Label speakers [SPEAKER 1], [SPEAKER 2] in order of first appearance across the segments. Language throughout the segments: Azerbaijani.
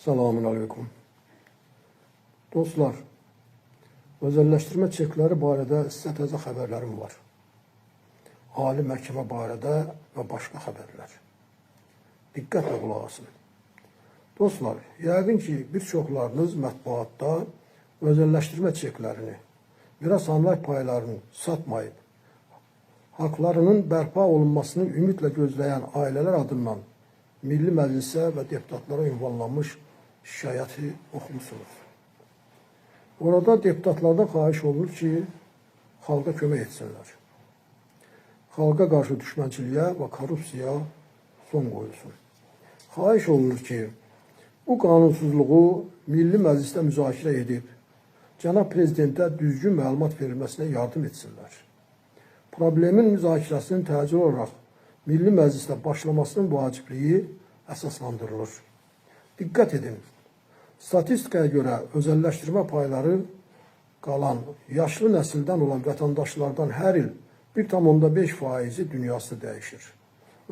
[SPEAKER 1] Selamun aleyküm. Dostlar, özelləşdirmə çekləri barədə sizə təzə xəbərlərim var. Ali məhkəmə barədə və başqa xəbərlər. Diqqətlə qulaq asın. Dostlar, yəqin ki, bir çoxlarınız mətbuatda özelləşdirmə çeklərini, miras əmlak paylarını satmayıb, haqlarının bərpa olunmasını ümidlə gözləyən ailələr adından Milli Məclisə və deputatlara ünvanlanmış şikayəti oxumusunuz. Orada deputatlardan xahiş olunur ki, xalqa kömək etsinlər. Xalqa qarşı düşmənçiliyə və korrupsiyaya son qoyulsun. Xahiş olunur ki, bu qanunsuzluğu Milli Məclisdə müzakirə edib, Cənab Prezidentə düzgün məlumat verilməsinə yardım etsinlər. Problemin müzakirəsinin təcil olaraq Milli Məclisdə başlamasının vacibliyi əsaslandırılır. Diqqət edin, statistikaya görə özəlləşdirmə payları qalan yaşlı nəsildən olan vətəndaşlardan hər il 1,5% dünyası dəyişir.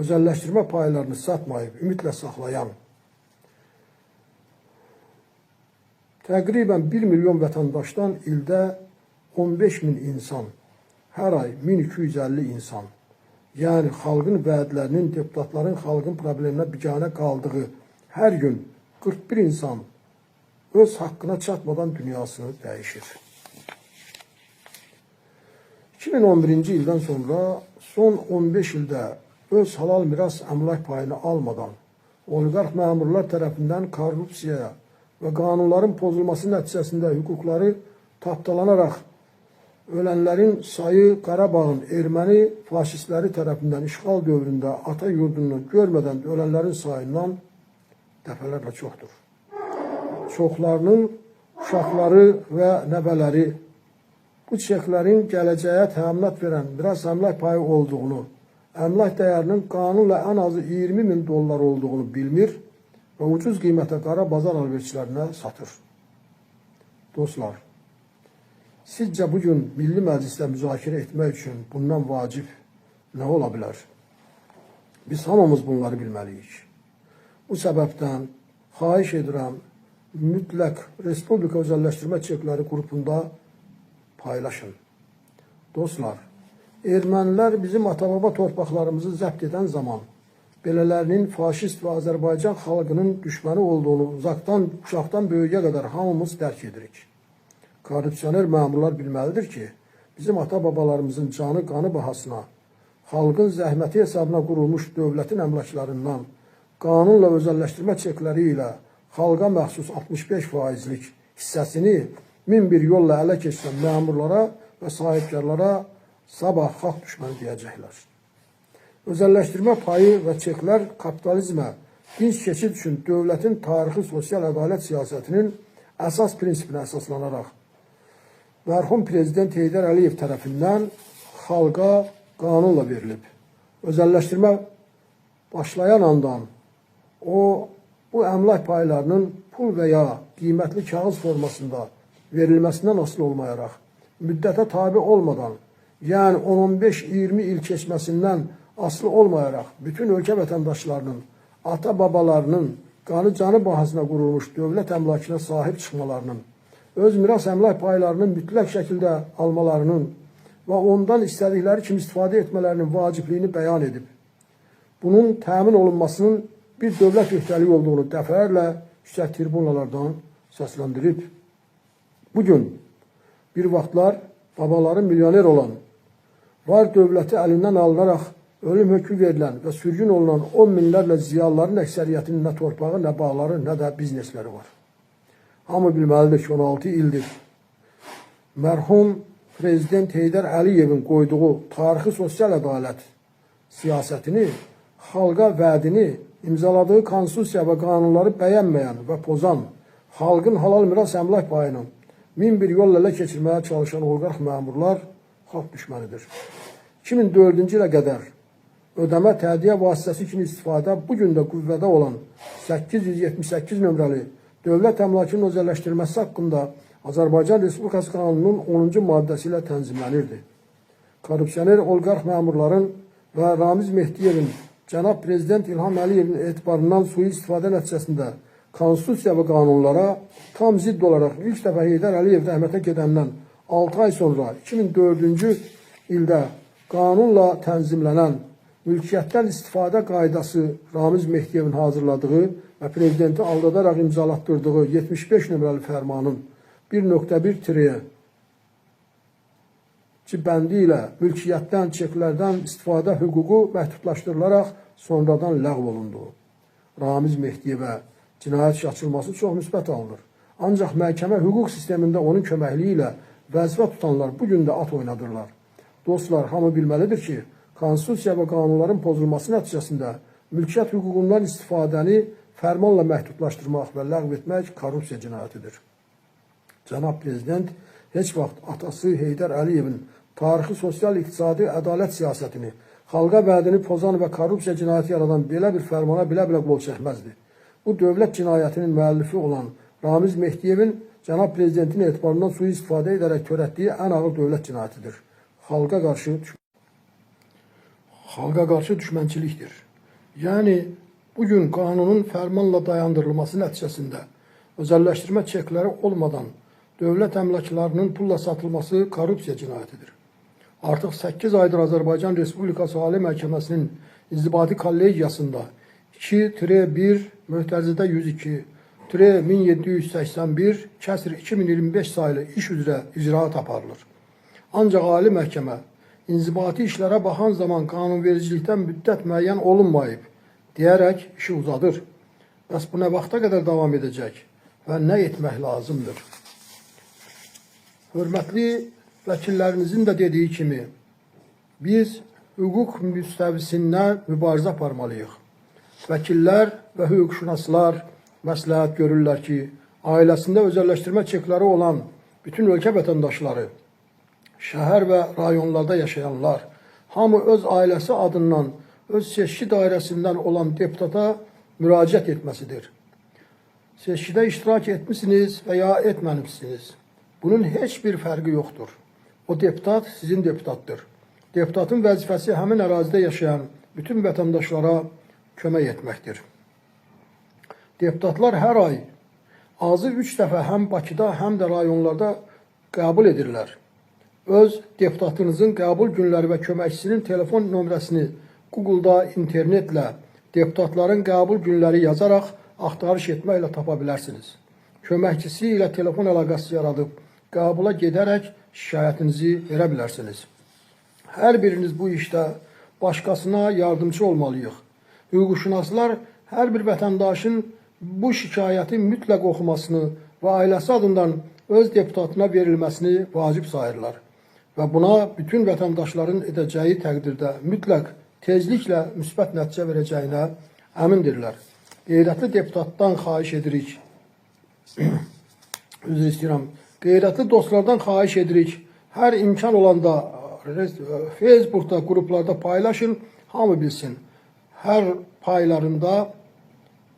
[SPEAKER 1] Özəlləşdirmə paylarını satmayıb, ümidlə saxlayan təqribən 1 milyon vətəndaşdan ildə 15 min insan, hər ay 1250 insan, yəni xalqın vədlərinin, deputatların xalqın probleminə biganə qaldığı hər gün 41 insan öz haqqına çatmadan dünyasını dəyişir. 2011-ci ildən sonra son 15 ildə öz halal miras əmlak payını almadan oliqarx məmurlar tərəfindən korrupsiyaya və qanunların pozulması nəticəsində hüquqları tapdalanaraq ölənlərin sayı Qarabağın erməni faşistləri tərəfindən işğal dövründə ata yurdunu görmədən ölənlərin sayından dəfələrlə çoxdur. Çoxlarının uşaqları və nəvələri bu çeklərin gələcəyə təminat verən miras əmlak payı olduğunu, əmlak dəyərinin qanunla ən azı 20 min dollar olduğunu bilmir və ucuz qiymətə qara bazar alverçilərinə satır. Dostlar, sizcə bugün Milli Məclisdə müzakirə etmək üçün bundan vacib nə ola bilər? Biz hamımız bunları bilməliyik. Bu səbəbdən xahiş edirəm, mütləq Respublika özəlləşdirmə çekləri qrupunda paylaşın. Dostlar, ermənilər bizim ata-baba torpaqlarımızı zəbt edən zaman belələrinin faşist və Azərbaycan xalqının düşməni olduğunu uşaqdan böyüyə qədər hamımız dərk edirik. Korrupsioner məmurlar bilməlidir ki, bizim ata-babalarımızın canı qanı bahasına, xalqın zəhməti hesabına qurulmuş dövlətin əmlaklarından qanunla özəlləşdirmə çekləri ilə xalqa məxsus 65%lik hissəsini 1001 yolla ələ keçirən məmurlara və sahibkarlara sabah xalq düşməni deyəcəklər. Özəlləşdirmə payı və çeklər kapitalizmə dinç keçid üçün dövlətin tarixi sosial ədalət siyasətinin əsas prinsipinə əsaslanaraq mərhum Prezident Heydər Əliyev tərəfindən xalqa qanunla verilib. Özəlləşdirmə başlayan andan bu əmlak paylarının pul və ya qiymətli kağız formasında verilməsindən asılı olmayaraq, müddətə tabi olmadan, yəni 10-15-20 il keçməsindən asılı olmayaraq, bütün ölkə vətəndaşlarının, ata-babalarının qanı canı bahasına qurulmuş dövlət əmlakına sahib çıxmalarının, öz miras əmlak paylarının mütləq şəkildə almalarının və ondan istədikləri kimi istifadə etmələrinin vacibliyini bəyan edib, bunun təmin olunmasının bir dövlət öhdəliyi olduğunu dəfələrlə yüksək tribunalardan səsləndirib. Bugün bir vaxtlar babaları milyoner olan, var dövləti əlindən alınaraq ölüm hökmü verilən və sürgün olunan 10 minlərlə ziyalıların əksəriyyətinin nə torpağı, nə bağları, nə də biznesləri var. Hamı bilməlidir ki, 16 ildir mərhum Prezident Heydər Əliyevin qoyduğu tarixi sosial ədalət siyasətini, xalqa vədini, imzaladığı konstitusiya və qanunları bəyənməyən və pozan, xalqın halal miras əmlak payının 1001 yolla ələ keçirməyə çalışan oliqarx məmurlar xalq düşmənidir. 2004-cü ilə qədər ödəmə tədiyyə vasitəsi kimi istifadə bugün də qüvvədə olan 878 nömrəli dövlət əmlakının özəlləşdirilməsi haqqında Azərbaycan Respublikası Qanununun 10-cu maddəsi ilə tənzimlənirdi. Korrupsioner oliqarx məmurların və Ramiz Mehdiyevin Cənab Prezident İlham Əliyevin etibarından sui istifadə nəticəsində konstitusiya və qanunlara tam zidd olaraq ilk dəfə Heydər Əliyev rəhmətə gedəndən 6 ay sonra 2004-cü ildə qanunla tənzimlənən mülkiyyətdən istifadə qaydası Ramiz Mehdiyevin hazırladığı və prezidenti aldadaraq imzalatdırdığı 75 nömrəli fərmanın 1.1 bəndi ilə mülkiyyətdən, çeklərdən istifadə hüququ məhdudlaşdırılaraq sonradan ləğv olundu. Ramiz Mehdiyevə cinayət işi açılması çox müsbət alınır. Ancaq məhkəmə hüquq sistemində onun köməkliyi ilə vəzifə tutanlar bugün də at oynadırlar. Dostlar, hamı bilməlidir ki, konstitusiya və qanunların pozulması nəticəsində mülkiyyət hüququndan istifadəni fərmanla məhdudlaşdırmaq və ləğv etmək korrupsiya cinayətidir. Cənab Prezident heç vaxt atası Heydər Əliyevin tarixi, sosial, iqtisadi, ədalət siyasətini, xalqa vədini pozan və korrupsiya cinayəti yaradan belə bir fərmana bilə-bilə qol çəkməzdi. Bu dövlət cinayətinin müəllifi olan Ramiz Mehdiyevin Cənab Prezidentin etibarından sui-istifadə edərək törətdiyi ən ağır dövlət cinayətidir. Xalqa qarşı düşmənçilikdir. Yəni, bugün qanunun fərmanla dayandırılması nəticəsində özəlləşdirmə çekləri olmadan dövlət əmlaklarının pulla satılması korrupsiya cinayətidir. Artıq 8 aydır Azərbaycan Respublikası Ali Məhkəməsinin İnzibati Kollegiyasında 2-1-102-1781 kəsr 2025 sayılı iş üzrə icraat aparılır. Ancaq Ali Məhkəmə inzibati işlərə baxan zaman qanunvericilikdən müddət müəyyən olunmayıb deyərək işi uzadır. Bəs bu nə vaxta qədər davam edəcək və nə etmək lazımdır? Hörmətli vəkillərinizin də dediyi kimi, biz hüquq müstəvisindən mübarizə aparmalıyıq. Vəkillər və hüquqşünaslar məsləhət görürlər ki, ailəsində özəlləşdirmə çekləri olan bütün ölkə vətəndaşları, şəhər və rayonlarda yaşayanlar, hamı öz ailəsi adından, öz seçki dairəsindən olan deputata müraciət etməsidir. Seçkidə iştirak etmişsiniz və ya etməmişsiniz. Bunun heç bir fərqi yoxdur. O deputat sizin deputatdır. Deputatın vəzifəsi həmin ərazidə yaşayan bütün vətəndaşlara kömək etməkdir. Deputatlar hər ay azı 3 dəfə həm Bakıda, həm də rayonlarda qəbul edirlər. Öz deputatınızın qəbul günləri və köməkçisinin telefon nömrəsini Google-da, internetlə deputatların qəbul günləri yazaraq axtarış etməklə tapa bilərsiniz. Köməkçisi ilə telefon əlaqəsi yaradıb qəbula gedərək şikayətinizi verə bilərsiniz. Hər biriniz bu işdə başqasına yardımcı olmalıyıq. Hüquqşünaslar hər bir vətəndaşın bu şikayəti mütləq oxumasını və ailəsi adından öz deputatına verilməsini vacib sayırlar. Və buna bütün vətəndaşların edəcəyi təqdirdə mütləq tezliklə müsbət nəticə verəcəyinə əmindirlər. Qeyrətli deputatdan xahiş edirik. Üzr istəyirəm. Qeyrətli dostlardan xahiş edirik. Hər imkan olanda Facebookda, qruplarda paylaşın, hamı bilsin. Hər paylarında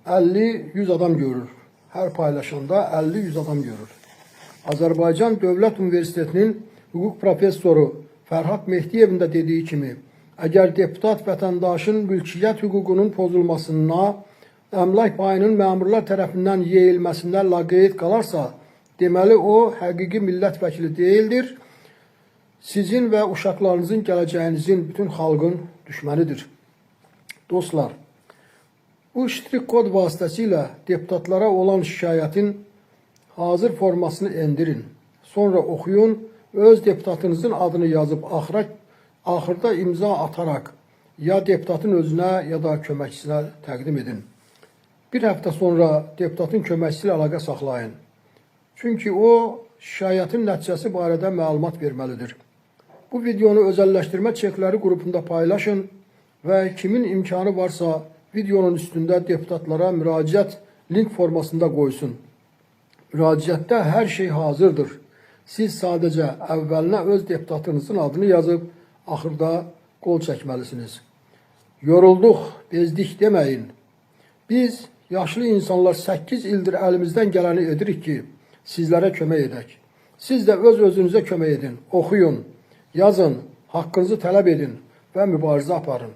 [SPEAKER 1] 50-100 adam görür. Hər paylaşanda 50-100 adam görür. Azərbaycan Dövlət Universitetinin hüquq professoru Fərhad Mehdiyevin də dediyi kimi, əgər deputat vətəndaşın mülkiyyət hüququnun pozulmasına, əmlak payının məmurlar tərəfindən yeyilməsində laqeyd qalarsa, deməli o həqiqi millət vəkili deyildir, sizin və uşaqlarınızın gələcəyinizin bütün xalqın düşmənidir. Dostlar, bu ştrik kod vasitəsilə deputatlara olan şikayətin hazır formasını endirin. Sonra oxuyun, öz deputatınızın adını yazıb axırda imza ataraq ya deputatın özünə ya da köməkçisinə təqdim edin. Bir həftə sonra deputatın köməkçisi ilə əlaqə saxlayın. Çünki o, şikayətin nəticəsi barədə məlumat verməlidir. Bu videonu özəlləşdirmə çekləri qrupunda paylaşın və kimin imkanı varsa videonun üstündə deputatlara müraciət link formasında qoysun. Müraciətdə hər şey hazırdır. Siz sadəcə əvvəlinə öz deputatınızın adını yazıb, axırda qol çəkməlisiniz. Yorulduq, bezdik deməyin. Biz, yaşlı insanlar 8 ildir əlimizdən gələni edirik ki, sizlərə kömək edək. Siz də öz-özünüzə kömək edin, oxuyun, yazın, haqqınızı tələb edin və mübarizə aparın.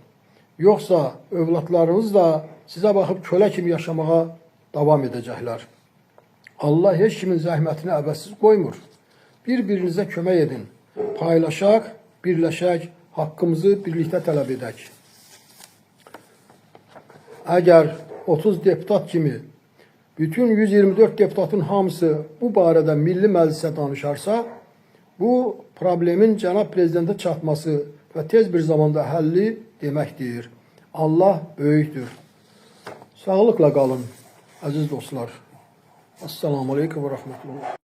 [SPEAKER 1] Yoxsa övladlarınız da sizə baxıb kölə kimi yaşamağa davam edəcəklər. Allah heç kimin zəhmətini əvəzsiz qoymur. Bir-birinizə kömək edin. Paylaşaq, birləşək, haqqımızı birlikdə tələb edək. Əgər 30 deputat kimi bütün 124 deputatın hamısı bu barədə milli məclisə danışarsa, bu problemin cənab prezidentə çatması və tez bir zamanda həlli deməkdir. Allah böyükdür. Sağlıqla qalın, əziz dostlar. Assalamu aleykum və rəhmətullah.